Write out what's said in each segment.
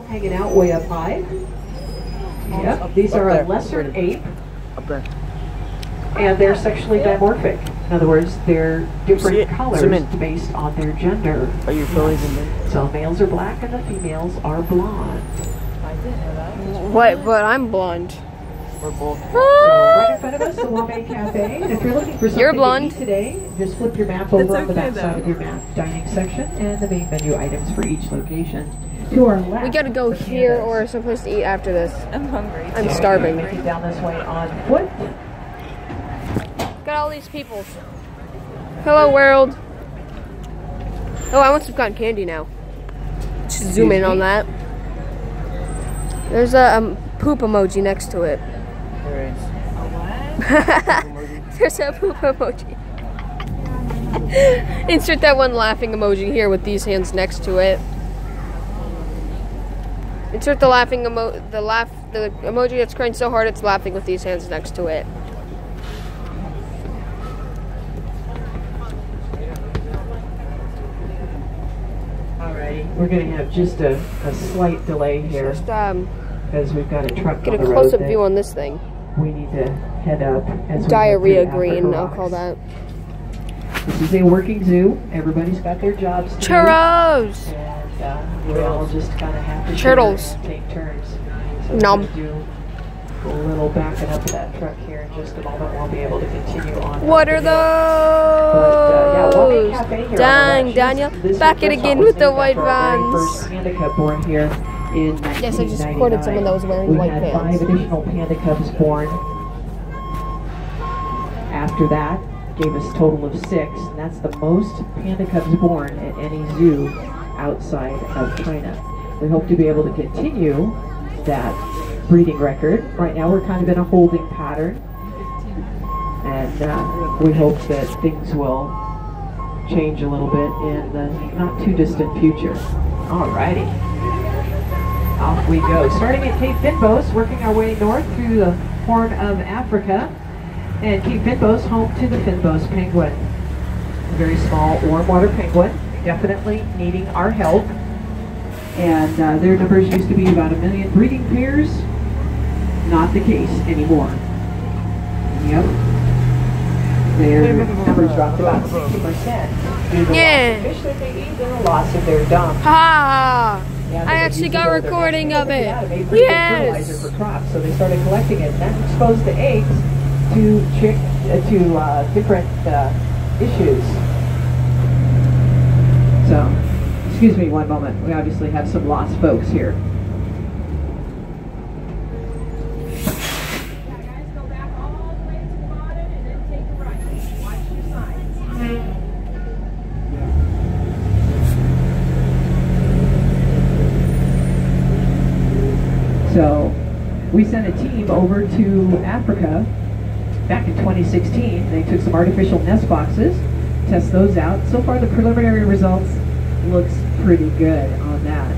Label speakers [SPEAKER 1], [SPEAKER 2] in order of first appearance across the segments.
[SPEAKER 1] hanging out way up high. Yep, these are a lesser ape.
[SPEAKER 2] Up there.
[SPEAKER 1] And they're sexually dimorphic. In other words, they're different colors based on their gender.
[SPEAKER 2] Are you frozen in?
[SPEAKER 1] So males are black and the females are blonde.
[SPEAKER 3] What? But I'm blonde.
[SPEAKER 2] We're both.
[SPEAKER 1] So right in front of us, the Wame Cafe. And if you're looking for something to eat today, just flip your map over on the back side of your map. Dining section and the main menu items for each location. To our left,
[SPEAKER 3] we gotta go here or someplace to eat after this.
[SPEAKER 4] I'm hungry.
[SPEAKER 3] I'm starving.
[SPEAKER 1] Make it down this way on foot.
[SPEAKER 3] Got all these people. Hello world. Oh, I want some cotton candy now. Just zoom in on that. There's a poop emoji next to it.
[SPEAKER 2] There is.
[SPEAKER 3] There's a poop emoji. Insert that one laughing emoji here with these hands next to it. Insert the laughing the emoji that's crying so hard it's laughing with these hands next to it.
[SPEAKER 1] Alrighty, we're going to have just a slight delay here because we've got a truck
[SPEAKER 3] Get
[SPEAKER 1] on
[SPEAKER 3] a
[SPEAKER 1] the road
[SPEAKER 3] close-up view on this thing.
[SPEAKER 1] We need to head up as we
[SPEAKER 3] Diarrhea
[SPEAKER 1] head through
[SPEAKER 3] green,
[SPEAKER 1] Africa
[SPEAKER 3] I'll
[SPEAKER 1] Rocks.
[SPEAKER 3] call that.
[SPEAKER 1] This is a working zoo. Everybody's got their jobs to
[SPEAKER 3] Churros!
[SPEAKER 1] do. And we all just kind of have to
[SPEAKER 3] Turtles.
[SPEAKER 1] share and take turns. So
[SPEAKER 3] Nom.
[SPEAKER 1] we're going to do a little backing up of that truck here in just a moment. We'll be able to continue on.
[SPEAKER 3] What are those? Dang, Daniel. Back it again with the white vans.
[SPEAKER 1] First Panda Cub born here in 1999.
[SPEAKER 3] Yes, I just recorded someone that was wearing white
[SPEAKER 1] We had
[SPEAKER 3] pants.
[SPEAKER 1] 5 additional Panda Cubs born. After that, gave us a total of 6, and that's the most Panda Cubs born at any zoo outside of China. We hope to be able to continue that breeding record. Right now we're kind of in a holding pattern, and we hope that things will change a little bit in the not too distant future. Alrighty, off we go. Starting at Cape Finbos, working our way north through the Horn of Africa. And Cape Finbos, home to the Finbos penguin. A very small warm water penguin, definitely needing our help. And their numbers used to be about 1 million breeding pairs. Not the case anymore. Yep. Their numbers dropped about 60% due to the loss of fish that they eat and the loss of their dung.
[SPEAKER 3] Ha!
[SPEAKER 1] Yeah,
[SPEAKER 3] I actually got a recording of it.
[SPEAKER 1] Yeah, they made pretty good fertilizer for crops, so they started collecting it. And that exposed the eggs to different issues. So, excuse me one moment. We obviously have some lost folks here. So, we sent a team over to Africa back in 2016. They took some artificial nest boxes, test those out. So far the preliminary results looks pretty good on that.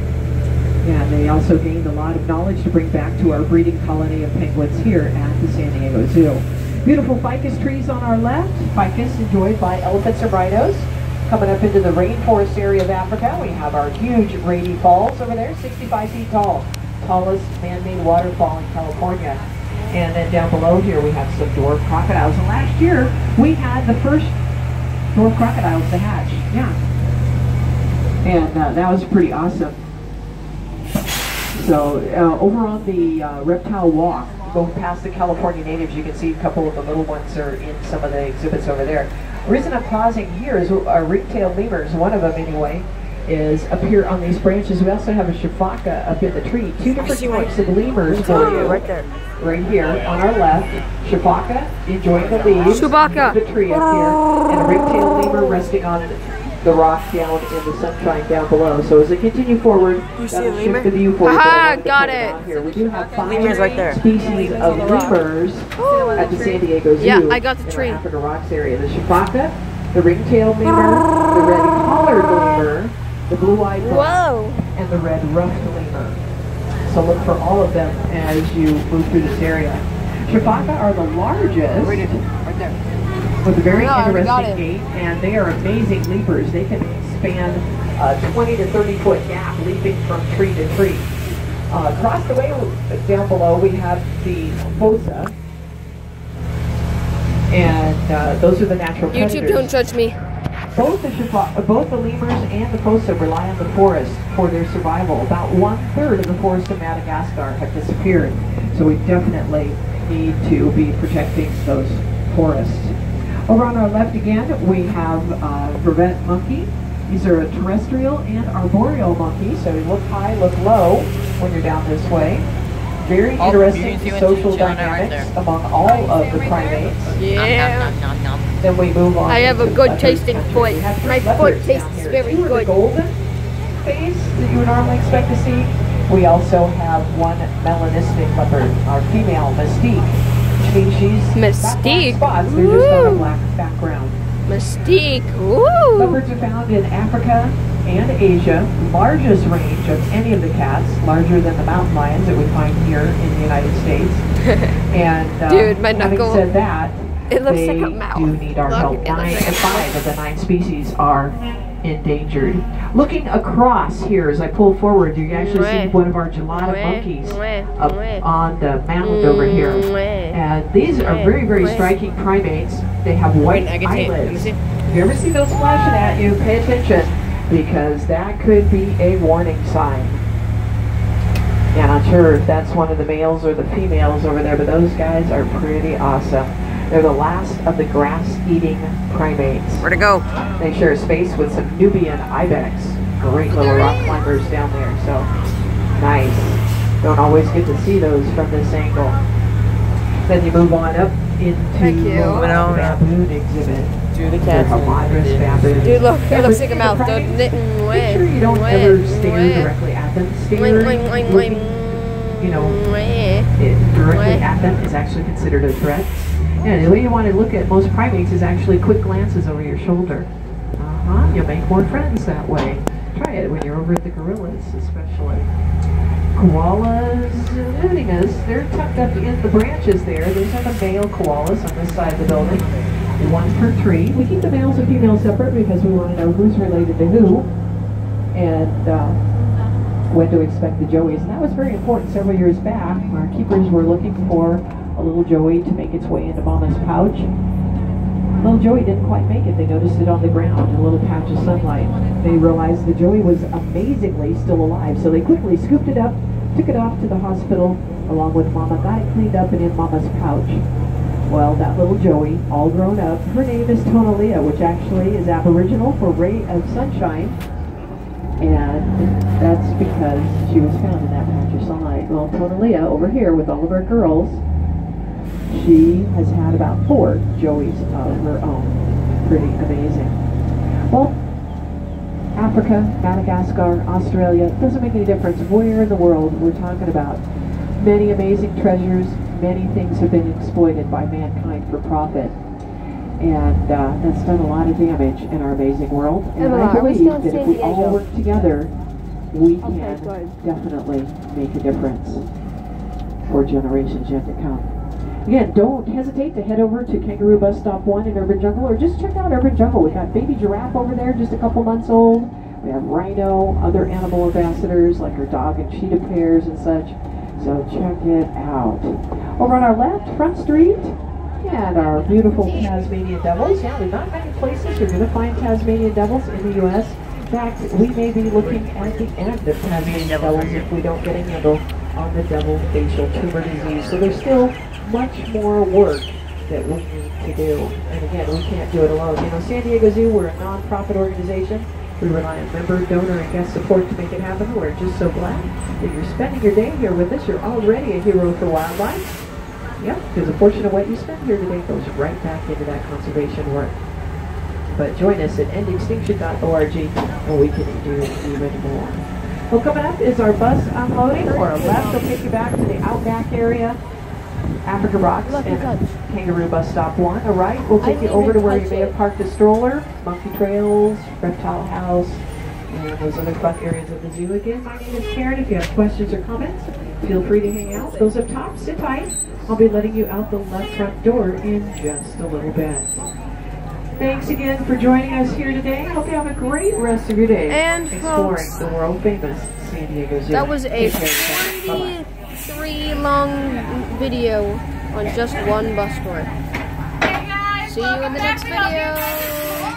[SPEAKER 1] And they also gained a lot of knowledge to bring back to our breeding colony of penguins here at the San Diego Zoo. Beautiful ficus trees on our left. Ficus enjoyed by elephants and rhinos. Coming up into the rainforest area of Africa, we have our huge Rady Falls over there, 65 feet tall. Tallest man-made waterfall in California. And then down below here we have some dwarf crocodiles. And last year we had the first dwarf crocodiles to hatch. Yeah. And that was pretty awesome. So over on the reptile walk, going past the California natives, you can see a couple of the little ones are in some of the exhibits over there. The reason I'm pausing here is our ring-tailed lemurs, one of them anyway, is up here on these branches. We also have a shifaka up in the tree. 2 different types of lemurs for you.
[SPEAKER 2] Right there.
[SPEAKER 1] Right here on our left, shifaka enjoying the leaves of the tree up here, and a ring-tailed lemur resting on the rock down in the sunshine down below. So as I continue forward, that'll shift the view for you.
[SPEAKER 3] Aha, got it.
[SPEAKER 1] Here. We do have 5
[SPEAKER 2] right there.
[SPEAKER 1] species of lemurs at the San Diego Zoo.
[SPEAKER 3] Yeah, I got the
[SPEAKER 1] in
[SPEAKER 3] tree.
[SPEAKER 1] our Africa Rocks area. The shifaka, the ring-tailed lemur, the red-collared lemur, the blue-eyed buck, and the red-ruffed lemur. So look for all of them as you move through this area. Shifaka are the largest,
[SPEAKER 2] Right there.
[SPEAKER 1] with a very interesting gait, and they are amazing leapers. They can span a 20 to 30 foot gap leaping from tree to tree. Across the way down below we have the fossa, and those are the natural
[SPEAKER 3] YouTube,
[SPEAKER 1] predators.
[SPEAKER 3] don't judge me.
[SPEAKER 1] Both the lemurs and the fossa rely on the forest for their survival. About 1/3 of the forest of Madagascar have disappeared, so we definitely need to be protecting those forests. Over on our left again, we have vervet monkey. These are a terrestrial and arboreal monkey, so you look high, look low when you're down this way. Very interesting social dynamics among all of the primates.
[SPEAKER 3] Yeah.
[SPEAKER 1] Then we move on.
[SPEAKER 3] I have a
[SPEAKER 1] to
[SPEAKER 3] good
[SPEAKER 1] leopard
[SPEAKER 3] tasting
[SPEAKER 1] country.
[SPEAKER 3] foot.
[SPEAKER 1] We have
[SPEAKER 3] My
[SPEAKER 1] three
[SPEAKER 3] foot
[SPEAKER 1] leopards down
[SPEAKER 3] tastes
[SPEAKER 1] here.
[SPEAKER 3] very
[SPEAKER 1] Two are the
[SPEAKER 3] good.
[SPEAKER 1] golden face that you would normally expect to see. We also have one melanistic leopard, our female Mystique, which means she's got black
[SPEAKER 3] Mystique.
[SPEAKER 1] spots. They're just on a
[SPEAKER 3] Woo.
[SPEAKER 1] black background.
[SPEAKER 3] Mystique. Woo!
[SPEAKER 1] Leopards are found in Africa and Asia. Largest range of any of the cats, larger than the mountain lions that we find here in the United States. And
[SPEAKER 3] Dude, my
[SPEAKER 1] having
[SPEAKER 3] knuckle.
[SPEAKER 1] said that,
[SPEAKER 3] It looks
[SPEAKER 1] they
[SPEAKER 3] like a mouth.
[SPEAKER 1] do need our
[SPEAKER 3] Look,
[SPEAKER 1] help.
[SPEAKER 3] it looks like a
[SPEAKER 1] 5 of the 9 species are endangered. Looking across here, as I pull forward, you actually see one of our gelada monkeys up on the mound over here. And these are very, very striking primates. They have white eyelids. If you ever see those flashing at you, pay attention, because that could be a warning sign. Yeah, not sure if that's one of the males or the females over there, but those guys are pretty awesome. They're the last of the grass-eating primates.
[SPEAKER 2] Where'd it go?
[SPEAKER 1] They share space with some Nubian ibex. Great little rock climbers down there, so nice. Don't always get to see those from this angle. Then you move on up into
[SPEAKER 3] Thank you.
[SPEAKER 1] the baboon exhibit.
[SPEAKER 2] Do the
[SPEAKER 1] They're
[SPEAKER 2] cats.
[SPEAKER 1] Homodrous baboons.
[SPEAKER 3] Dude, look, it looks like a
[SPEAKER 1] Everything
[SPEAKER 3] mouth.
[SPEAKER 1] the
[SPEAKER 3] Don't
[SPEAKER 1] primates, make sure you don't ever stare directly at them. Staring, looking, you know, directly at them is actually considered a threat. Yeah, the way you want to look at most primates is actually quick glances over your shoulder. You'll make more friends that way. Try it when you're over at the gorillas, especially. Koalas, nudiness, they're tucked up in the branches there. Those are the male koalas on this side of the building. 1 per tree. We keep the males and females separate because we want to know who's related to who and when to expect the joeys. And that was very important several years back. Our keepers were looking for a little joey to make its way into Mama's pouch. Little joey didn't quite make it. They noticed it on the ground in a little patch of sunlight. They realized the joey was amazingly still alive, so they quickly scooped it up, took it off to the hospital along with Mama, got it cleaned up and in Mama's pouch. Well, that little joey, all grown up, her name is Tonalea, which actually is Aboriginal for ray of sunshine. And that's because she was found in that patch of sunlight. Well, Tonalea over here with all of our girls, she has had about 4 joeys of her own. Pretty amazing. Well, Africa, Madagascar, Australia, it doesn't make any difference where in the world we're talking about. Many amazing treasures, many things have been exploited by mankind for profit. And that's done a lot of damage in our amazing world. And I believe that if we all work together, we can definitely make a difference for generations yet to come. Again, don't hesitate to head over to Kangaroo Bus Stop 1 in Urban Jungle, or just check out Urban Jungle. We've got baby giraffe over there, just a couple months old. We have rhino, other animal ambassadors like our dog and cheetah pairs and such. So check it out. Over on our left, Front Street, and our beautiful Tasmanian devils. Yeah, there's not many places you're going to find Tasmanian devils in the U.S. In fact, we may be looking at the end of Tasmanian devils if we don't get a handle on the devil facial tumor disease. So there's still much more work that we need to do. And again, we can't do it alone. You know, San Diego Zoo, we're a non-profit organization. We rely on member, donor, and guest support to make it happen. We're just so glad that you're spending your day here with us. You're already a hero for wildlife. Yep, because a portion of what you spend here today goes right back into that conservation work. But join us at endextinction.org and we can do even more. Well, coming up is our bus unloading. For our left, will take you back to the Outback area, Africa Rocks, and Kangaroo Bus Stop 1. All right, we'll take you over to where you may have parked a stroller, Monkey Trails, Reptile House, and those other fun areas of the zoo. Again, my name is Karen. If you have questions or comments, feel free to hang out. Those up top, sit tight. I'll be letting you out the left front door in just a little bit. Thanks again for joining us here today. I hope you have a great rest of your day
[SPEAKER 3] And
[SPEAKER 1] exploring the world famous San Diego Zoo.
[SPEAKER 3] That was a
[SPEAKER 1] Take care, guys. Bye-bye.
[SPEAKER 3] 43 long video on just one bus tour. See you in the next video.